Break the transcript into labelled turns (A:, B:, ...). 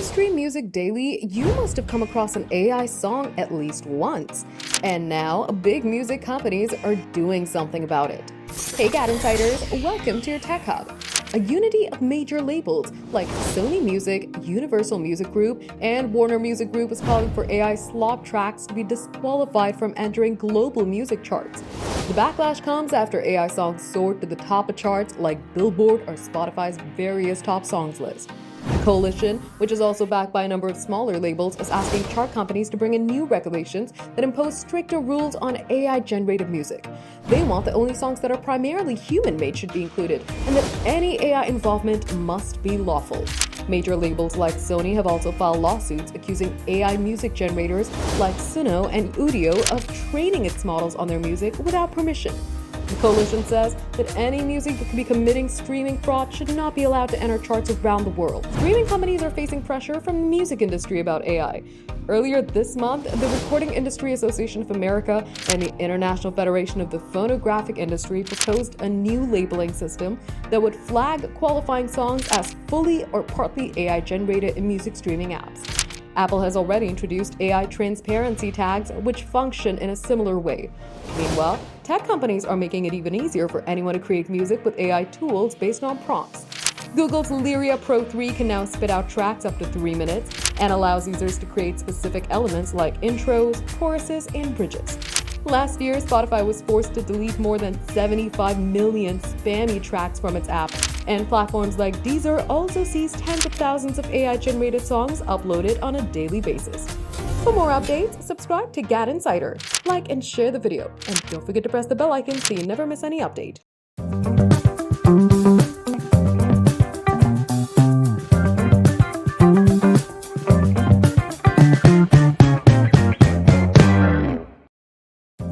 A: stream music daily, you must have come across an AI song at least once. And now, big music companies are doing something about it. Hey GadInsiders, welcome to your Tech Hub. A unity of major labels like Sony Music, Universal Music Group, and Warner Music Group is calling for AI slop tracks to be disqualified from entering global music charts. The backlash comes after AI songs soared to the top of charts like Billboard or Spotify's various top songs list. The coalition, which is also backed by a number of smaller labels, is asking chart companies to bring in new regulations that impose stricter rules on AI-generated music. They want that only songs that are primarily human-made should be included, and that any AI involvement must be lawful. Major labels like Sony have also filed lawsuits accusing AI music generators like Suno and Udio of training its models on their music without permission. The coalition says that any music that could be committing streaming fraud should not be allowed to enter charts around the world. Streaming companies are facing pressure from the music industry about AI. Earlier this month, the Recording Industry Association of America and the International Federation of the Phonographic Industry proposed a new labeling system that would flag qualifying songs as fully or partly AI-generated in music streaming apps. Apple has already introduced AI transparency tags, which function in a similar way. Meanwhile, tech companies are making it even easier for anyone to create music with AI tools based on prompts. Google's Lyria Pro 3 can now spit out tracks up to 3 minutes and allows users to create specific elements like intros, choruses, and bridges. Last year, Spotify was forced to delete more than 75 million spammy tracks from its app, and platforms like Deezer also sees tens of thousands of AI-generated songs uploaded on a daily basis. For more updates, subscribe to GadInsider, like and share the video, and don't forget to press the bell icon so you never miss any update.